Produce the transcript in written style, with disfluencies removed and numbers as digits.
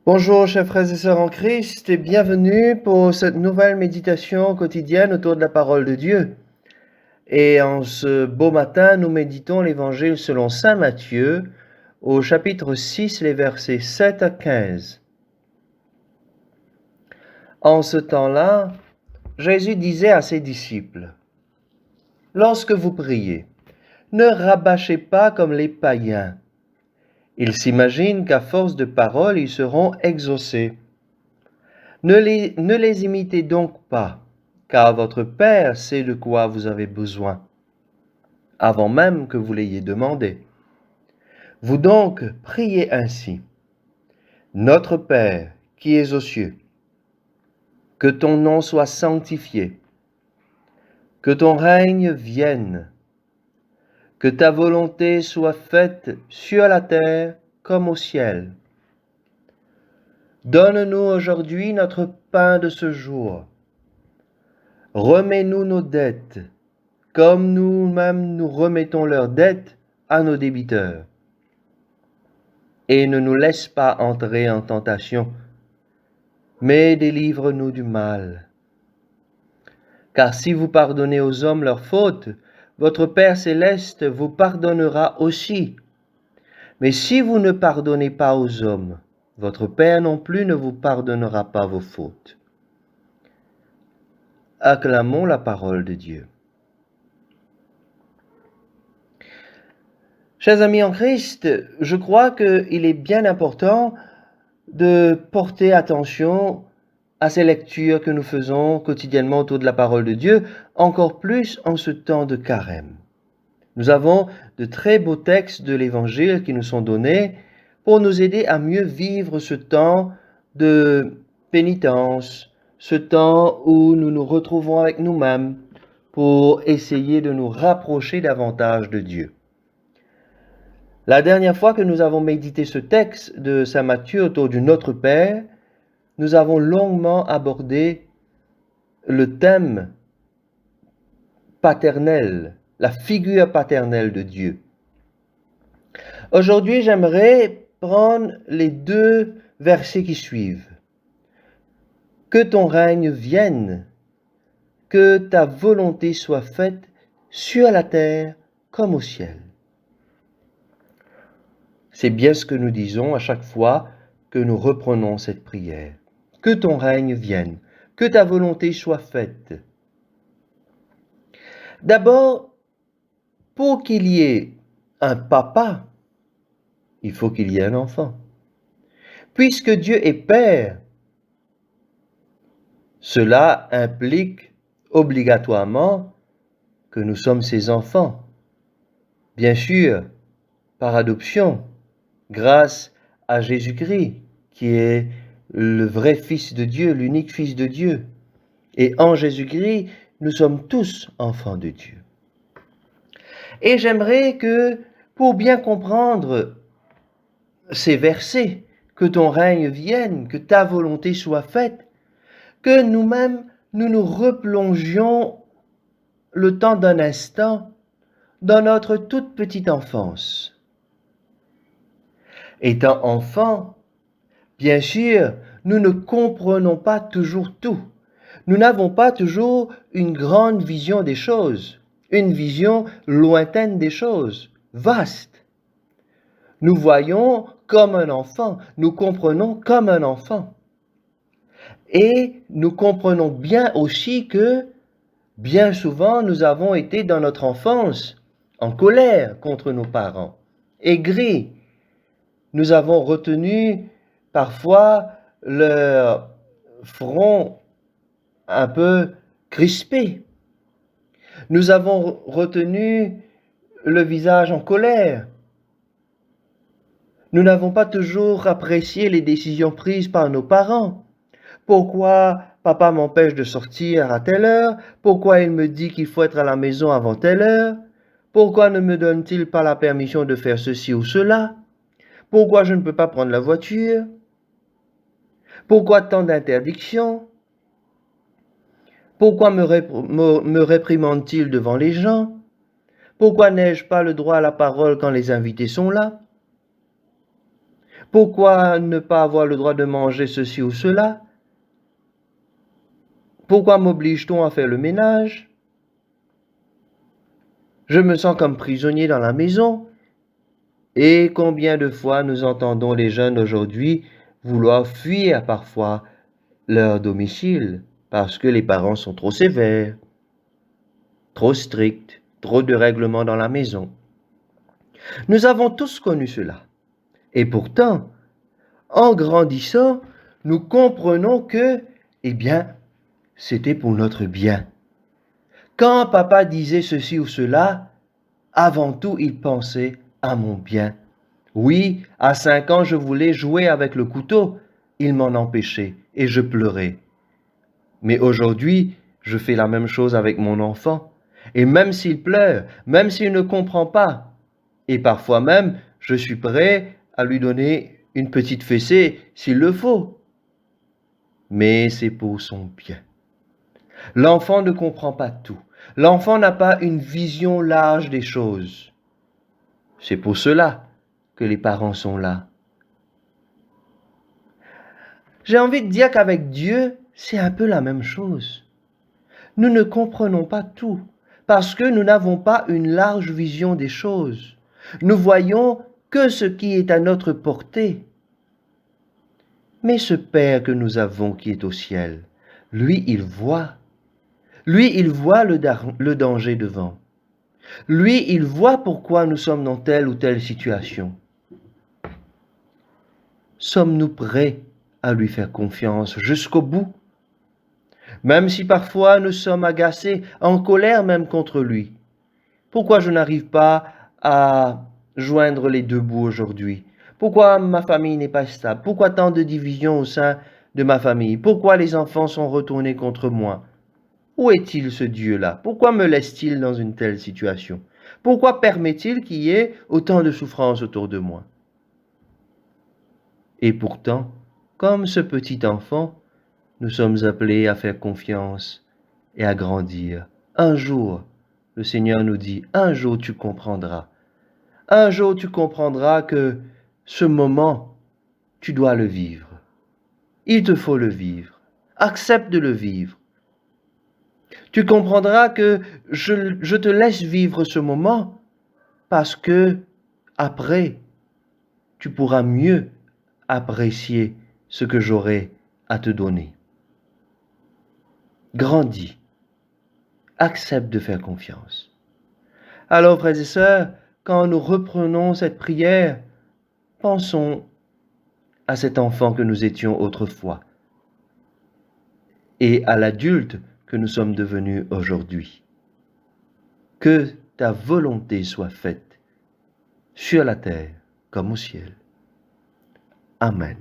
Bonjour, chers frères et sœurs en Christ, et bienvenue pour cette nouvelle méditation quotidienne autour de la parole de Dieu. Et en ce beau matin, nous méditons l'Évangile selon saint Matthieu, au chapitre 6, les versets 7 à 15. En ce temps-là, Jésus disait à ses disciples, « Lorsque vous priez, ne rabâchez pas comme les païens. Ils s'imaginent qu'à force de paroles, ils seront exaucés. Ne les imitez donc pas, car votre Père sait de quoi vous avez besoin, avant même que vous l'ayez demandé. Vous donc priez ainsi. Notre Père qui es aux cieux, que ton nom soit sanctifié, que ton règne vienne, que ta volonté soit faite sur la terre comme au ciel. Donne-nous aujourd'hui notre pain de ce jour. Remets-nous nos dettes, comme nous-mêmes nous remettons leurs dettes à nos débiteurs. Et ne nous laisse pas entrer en tentation, mais délivre-nous du mal. Car si vous pardonnez aux hommes leurs fautes, votre Père céleste vous pardonnera aussi. Mais si vous ne pardonnez pas aux hommes, votre Père non plus ne vous pardonnera pas vos fautes. Acclamons la parole de Dieu. Chers amis en Christ, je crois qu'il est bien important de porter attention à ces lectures que nous faisons quotidiennement autour de la parole de Dieu, encore plus en ce temps de carême. Nous avons de très beaux textes de l'Évangile qui nous sont donnés pour nous aider à mieux vivre ce temps de pénitence, ce temps où nous nous retrouvons avec nous-mêmes pour essayer de nous rapprocher davantage de Dieu. La dernière fois que nous avons médité ce texte de saint Matthieu autour du Notre Père, nous avons longuement abordé le thème paternel, la figure paternelle de Dieu. Aujourd'hui, j'aimerais prendre les deux versets qui suivent. Que ton règne vienne, que ta volonté soit faite sur la terre comme au ciel. C'est bien ce que nous disons à chaque fois que nous reprenons cette prière. Que ton règne vienne, que ta volonté soit faite. D'abord, pour qu'il y ait un papa, il faut qu'il y ait un enfant. Puisque Dieu est Père, cela implique obligatoirement que nous sommes ses enfants. Bien sûr, par adoption, grâce à Jésus-Christ, qui est le vrai Fils de Dieu, l'unique Fils de Dieu. Et en Jésus-Christ, nous sommes tous enfants de Dieu. Et j'aimerais que, pour bien comprendre ces versets, que ton règne vienne, que ta volonté soit faite, que nous-mêmes, nous nous replongions le temps d'un instant dans notre toute petite enfance. Étant enfants, bien sûr, nous ne comprenons pas toujours tout. Nous n'avons pas toujours une grande vision des choses, une vision lointaine des choses, vaste. Nous voyons comme un enfant, nous comprenons comme un enfant. Et nous comprenons bien aussi que, bien souvent, nous avons été dans notre enfance en colère contre nos parents, aigris. Nous avons retenu parfois leur front un peu crispé. Nous avons retenu le visage en colère. Nous n'avons pas toujours apprécié les décisions prises par nos parents. Pourquoi papa m'empêche de sortir à telle heure? Pourquoi il me dit qu'il faut être à la maison avant telle heure? Pourquoi ne me donne-t-il pas la permission de faire ceci ou cela? Pourquoi je ne peux pas prendre la voiture? Pourquoi tant d'interdictions? Pourquoi me réprimande-t-il devant les gens? Pourquoi n'ai-je pas le droit à la parole quand les invités sont là? Pourquoi ne pas avoir le droit de manger ceci ou cela? Pourquoi m'oblige-t-on à faire le ménage? Je me sens comme prisonnier dans la maison. Et combien de fois nous entendons les jeunes aujourd'hui vouloir fuir parfois leur domicile parce que les parents sont trop sévères, trop stricts, trop de règlements dans la maison. Nous avons tous connu cela. Et pourtant, en grandissant, nous comprenons que, eh bien, c'était pour notre bien. Quand papa disait ceci ou cela, avant tout, il pensait à mon bien. Oui, à 5 ans, je voulais jouer avec le couteau. Il m'en empêchait et je pleurais. Mais aujourd'hui, je fais la même chose avec mon enfant. Et même s'il pleure, même s'il ne comprend pas, et parfois même, je suis prêt à lui donner une petite fessée s'il le faut. Mais c'est pour son bien. L'enfant ne comprend pas tout. L'enfant n'a pas une vision large des choses. C'est pour cela que les parents sont là. J'ai envie de dire qu'avec Dieu, c'est un peu la même chose. Nous ne comprenons pas tout parce que nous n'avons pas une large vision des choses. Nous voyons que ce qui est à notre portée. Mais ce Père que nous avons qui est au ciel, lui, il voit. Lui, il voit le danger devant. Lui, il voit pourquoi nous sommes dans telle ou telle situation. Sommes-nous prêts à lui faire confiance jusqu'au bout? Même si parfois nous sommes agacés, en colère même contre lui. Pourquoi je n'arrive pas à joindre les deux bouts aujourd'hui? Pourquoi ma famille n'est pas stable? Pourquoi tant de divisions au sein de ma famille? Pourquoi les enfants sont retournés contre moi? Où est-il ce Dieu-là? Pourquoi me laisse-t-il dans une telle situation? Pourquoi permet-il qu'il y ait autant de souffrances autour de moi? Et pourtant, comme ce petit enfant, nous sommes appelés à faire confiance et à grandir. Un jour, le Seigneur nous dit, un jour tu comprendras. Un jour tu comprendras que ce moment, tu dois le vivre. Il te faut le vivre. Accepte de le vivre. Tu comprendras que je te laisse vivre ce moment parce que après, tu pourras mieux apprécier ce que j'aurai à te donner. Grandis. Accepte de faire confiance. Alors, frères et sœurs, quand nous reprenons cette prière, pensons à cet enfant que nous étions autrefois et à l'adulte que nous sommes devenus aujourd'hui. Que ta volonté soit faite sur la terre comme au ciel. Amen.